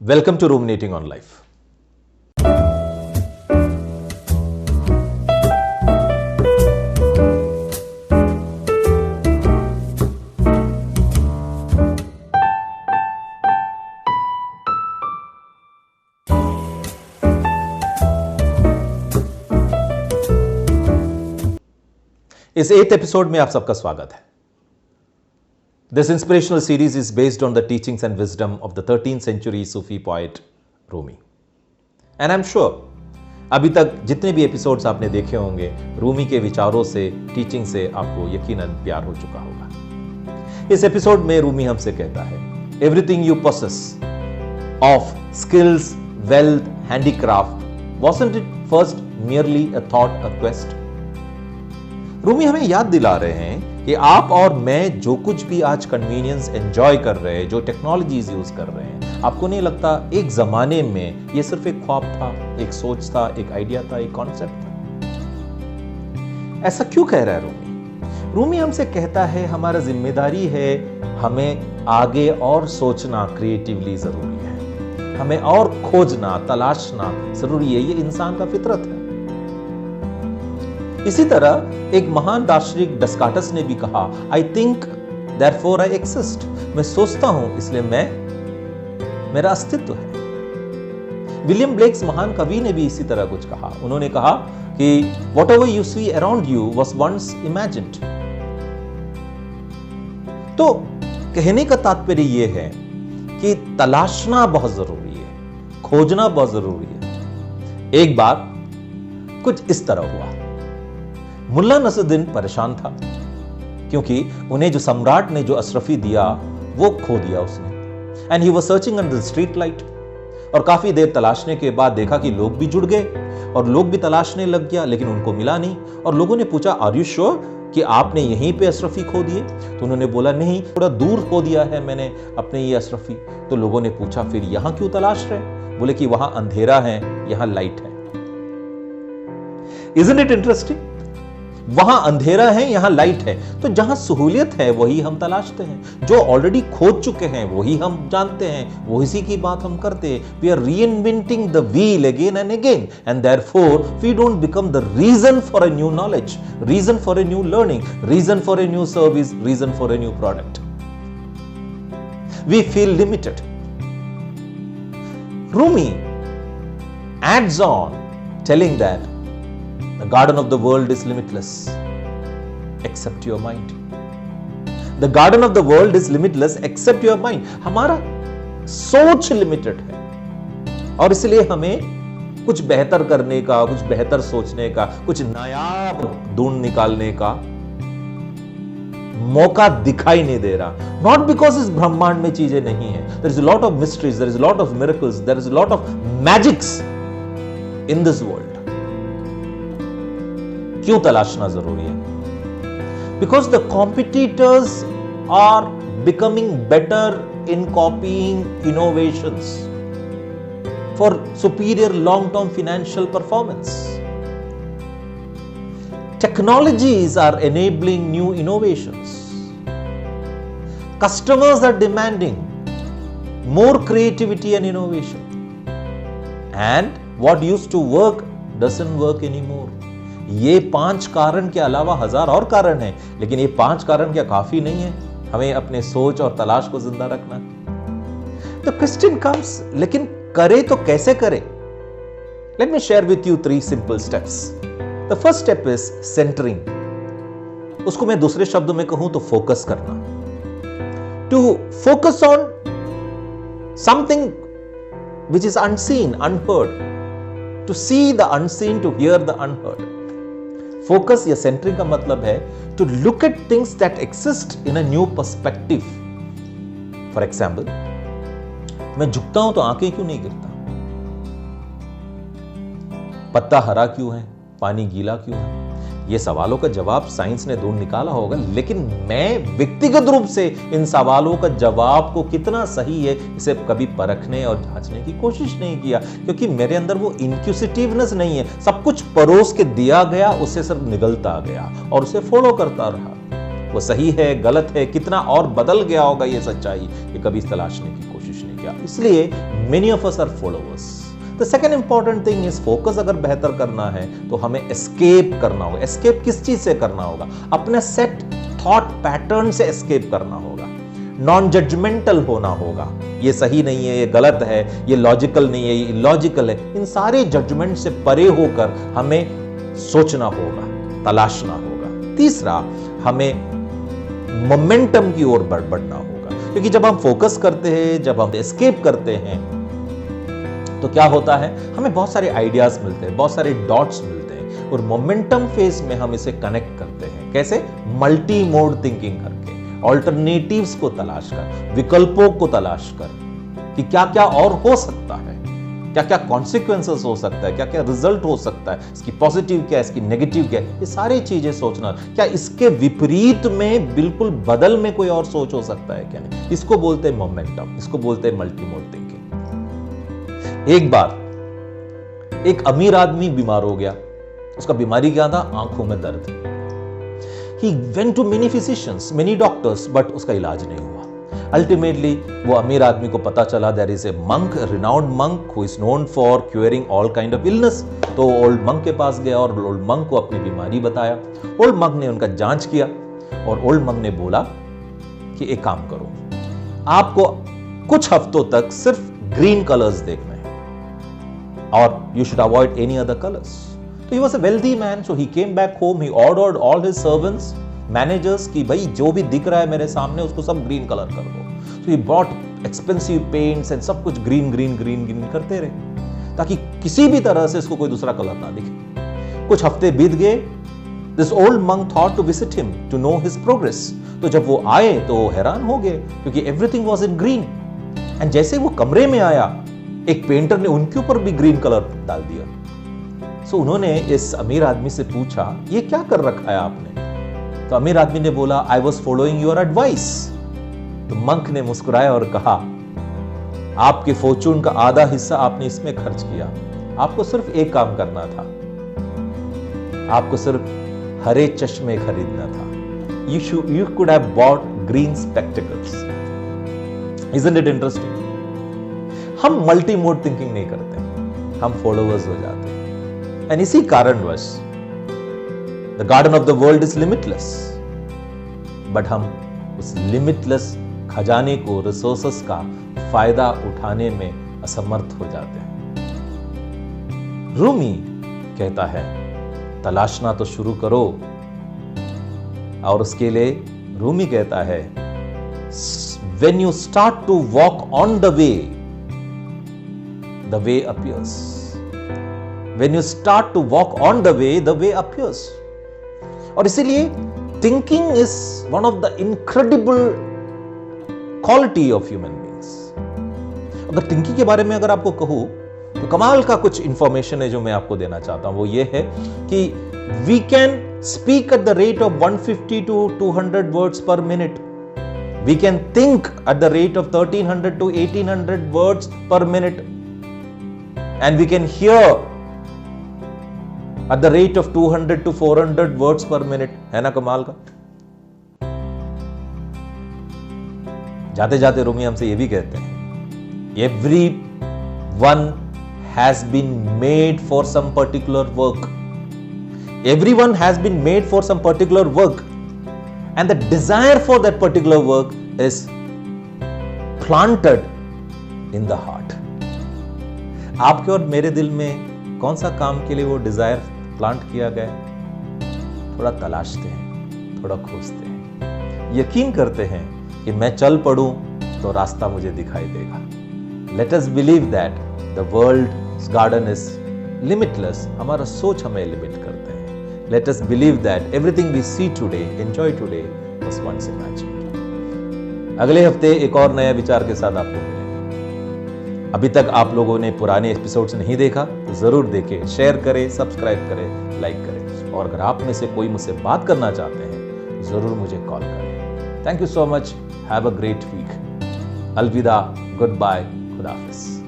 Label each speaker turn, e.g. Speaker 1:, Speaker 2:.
Speaker 1: Welcome to Ruminating on Life. इस 8th episode में आप सबका स्वागत है. This inspirational series is based on the teachings and wisdom of the 13th century Sufi poet Rumi. And I'm sure अभी तक जितने भी एपिसोड्स आपने देखे होंगे, रूमी के विचारों से, टीचिंग से आपको यकीनन प्यार हो चुका होगा. इस एपिसोड में रूमी हमसे कहता है, Everything you possess of skills, wealth, handicraft, wasn't it first merely a thought, a quest? Rumi हमें याद दिला रहे हैं कि आप और मैं जो कुछ भी आज कन्वीनियंस एंजॉय कर रहे हैं, जो टेक्नोलॉजीज यूज कर रहे हैं, आपको नहीं लगता एक जमाने में ये सिर्फ एक ख्वाब था, एक सोच था, एक आइडिया था, एक कॉन्सेप्ट था? ऐसा क्यों कह रहा है रूमी? रूमी हमसे कहता है हमारा जिम्मेदारी है, हमें आगे और सोचना क्रिएटिवली जरूरी है, हमें और खोजना, तलाशना जरूरी है. ये इंसान का फितरत है. इसी तरह एक महान दार्शनिक डेस्कार्टस ने भी कहा, I think therefore I exist. मैं सोचता हूं इसलिए मेरा अस्तित्व है. विलियम ब्लेक्स महान कवि ने भी इसी तरह कुछ कहा. उन्होंने कहा कि whatever you see around you was once imagined. तो कहने का तात्पर्य यह है कि तलाशना बहुत जरूरी है, खोजना बहुत जरूरी है. एक बार कुछ इस तरह हुआ. मुल्ला नसरुद्दीन परेशान था क्योंकि उन्हें जो सम्राट ने जो अशरफी दिया वो खो दिया उसने. And he was searching under the street light. और काफी देर तलाशने के बाद देखा कि लोग भी जुड़ गए और लोग भी तलाशने लग गया, लेकिन उनको मिला नहीं. और लोगों ने पूछा, आर यू श्योर कि आपने यहीं पे अशरफी खो दिए? तो उन्होंने बोला, नहीं, थोड़ा दूर खो दिया है मैंने अपने ये अशरफी. तो लोगों ने पूछा, फिर यहां क्यों तलाश रहे? बोले कि वहां अंधेरा है, यहां लाइट है. Isn't it interesting? वहां अंधेरा है, यहां लाइट है. तो जहां सहूलियत है वही हम तलाशते हैं. जो ऑलरेडी खोज चुके हैं वही हम जानते हैं, वही की बात हम करते हैं. We are reinventing the wheel again and again, and therefore we don't become the reason for a new knowledge, reason for a new learning, reason for a new service, reason for a new product. We feel limited. Rumi adds on telling that the garden of the world is limitless except your mind. The garden of the world is limitless except your mind. हमारा सोच limited है और इसलिए हमें कुछ बेहतर करने का, कुछ बेहतर सोचने का, कुछ नायाब ढूंढ निकालने का मौका दिखाई नहीं दे रहा. Not because इस ब्रह्मांड में चीजें नहीं है. There is a lot of mysteries, there is a lot of miracles, there is a lot of magics in this world. क्यों तलाशना जरूरी है? Because the competitors are becoming better in copying innovations for superior long-term financial performance. Technologies are enabling new innovations. Customers are demanding more creativity and innovation. And what used to work doesn't work anymore. ये 5 कारण के अलावा हजार और कारण हैं, लेकिन ये 5 कारण क्या काफी नहीं है हमें अपने सोच और तलाश को जिंदा रखना? तो क्वेश्चन कम्स, लेकिन करे तो कैसे करे? Let me share with you 3 simple steps. The first step is centering. उसको मैं दूसरे शब्दों में कहूं तो फोकस करना. To focus on something which is unseen, unheard. To see the unseen, to hear the unheard. Focus या सेंटरिंग का मतलब है to look at things that exist in a new perspective. For example, मैं झुकता हूं तो आंखें क्यों नहीं गिरता? पत्ता हरा क्यों है, पानी गीला क्यों है? ये सवालों का जवाब साइंस ने ढूंढ निकाला होगा, लेकिन मैं व्यक्तिगत रूप से इन सवालों का जवाब को कितना सही है इसे कभी परखने और जांचने की कोशिश नहीं किया, क्योंकि मेरे अंदर वो इंक्यूसिटिवनेस नहीं है. सब कुछ परोस के दिया गया, उससे सिर्फ निगलता गया और उसे फॉलो करता रहा. वो सही है, गलत है, कितना और बदल गया होगा ये सच्चाई, ये कभी तलाशने की कोशिश नहीं. किया, इसलिए many of us are followers. The second important thing is focus अगर बेहतर करना है तो हमें एस्केप करना होगा। एस्केप किस चीज से करना होगा? अपने सेट थॉट पैटर्न से एस्केप करना होगा। नॉन जजमेंटल होना होगा, ये सही नहीं है, ये गलत है, ये लॉजिकल नहीं है, ये इलॉजिकल है। इन सारे जजमेंट से परे होकर हमें सोचना होगा, तलाशना होगा। तीसरा, हमें मोमेंटम की ओर बढ़ना होगा, क्योंकि जब हम फोकस करते हैं, जब हम एस्केप करते हैं, तो क्या होता है, हमें बहुत सारे आइडियाज मिलते हैं, बहुत सारे डॉट्स मिलते हैं, और मोमेंटम फेज में हम इसे कनेक्ट करते हैं। कैसे? मल्टी मोड थिंकिंग करके, ऑल्टरनेटिव्स को तलाश कर, विकल्पों को तलाश कर कि क्या क्या और हो सकता है, क्या क्या कॉन्सिक्वेंसेस हो सकता है, क्या क्या रिजल्ट हो सकता है, इसकी पॉजिटिव क्या है, इसकी नेगेटिव क्या है, ये सारी चीजें सोचना। क्या इसके विपरीत में, बिल्कुल बदल में कोई और सोच हो सकता है क्या नहीं? इसको बोलते हैं मोमेंटम, इसको बोलते हैं मल्टी मोड थिंकिंग। एक बार एक अमीर आदमी बीमार हो गया। उसका बीमारी क्या था? आंखों में दर्द। He went to many physicians, many doctors, but उसका इलाज नहीं हुआ। Ultimately, वो अमीर आदमी को पता चला there is a monk, a renowned monk who is known for curing all kind of illness। तो ओल्ड मंक के पास गया और ओल्ड मंक को अपनी बीमारी बताया। ओल्ड मंक ने उनका जांच किया और ओल्ड मंक ने बोला कि एक काम करो, आपको कुछ हफ्तों तक सिर्फ ग्रीन कलर्स देखना है और you should avoid any other colors। So he was a wealthy man, so he came back home, he ordered all his servants, managers कि भाई जो भी दिख रहा है मेरे सामने उसको सब ग्रीन कलर कर दो। So he bought expensive paints and सब कुछ ग्रीन ग्रीन ग्रीन ग्रीन करते रहे ताकि किसी भी तरह से इसको कोई दूसरा कलर ना दिखे। कुछ हफ्ते बीत गए। This old monk thought to visit him to know his progress। तो जब वो आए तो वो हैरान हो गए क्योंकि everything was in green। And जैसे वो कमरे में आया, एक पेंटर ने उनके ऊपर भी ग्रीन कलर डाल दिया। तो उन्होंने इस अमीर आदमी से पूछा, ये क्या कर रखा है आपने? तो अमीर आदमी ने बोला, I was following your advice. तो मंक ने मुस्कुराया और कहा, आपके फॉर्चून का आधा हिस्सा आपने इसमें खर्च किया, आपको सिर्फ एक काम करना था, आपको सिर्फ हरे चश्मे खरीदना था। You could have bought green spectacles. Isn't it interesting? हम मल्टी मोड थिंकिंग नहीं करते, हम फॉलोअर्स हो जाते हैं। एंड इसी कारणवश the garden of the world is limitless, but हम उस लिमिटलेस खजाने को, रिसोर्सेस का फायदा उठाने में असमर्थ हो जाते हैं। रूमी कहता है, तलाशना तो शुरू करो, और उसके लिए रूमी कहता है, when you start to walk on the way appears। When you start to walk on the way appears। और इसीलिए thinking is one of the incredible quality of human beings। अगर थिंकिंग के बारे में अगर आपको कहूं तो कमाल का कुछ इंफॉर्मेशन है जो मैं आपको देना चाहता हूं। वो ये है कि we can speak at the rate of 150 to 200 words per minute। We can think at the rate of 1300 to 1800 words per minute। And we can hear at the rate of 200 to 400 words per minute। है ना कमाल का? जाते जाते रूमी हमसे ये भी कहते हैं, everyone has been made for some particular work। Everyone has been made for some particular work, and the desire for that particular work is planted in the heart। आपके और मेरे दिल में कौन सा काम के लिए वो डिजायर प्लांट किया गया? थोड़ा तलाशते हैं, थोड़ा खोजते हैं, यकीन करते हैं कि मैं चल पड़ूं तो रास्ता मुझे दिखाई देगा। Let us believe that the world's garden is limitless. हमारा सोच हमें लिमिट करते हैं। Let us believe that everything we see today, enjoy today, was once imagined. अगले हफ्ते एक और नए विचार के साथ आपको मिलेंगे। अभी तक आप लोगों ने पुराने एपिसोड्स नहीं देखा तो जरूर देखें, शेयर करें, सब्सक्राइब करें, लाइक करें। और अगर आप में से कोई मुझसे बात करना चाहते हैं जरूर मुझे कॉल करें। Thank you so much. Have a great week. अलविदा, गुड बाय, खुदा हाफिज।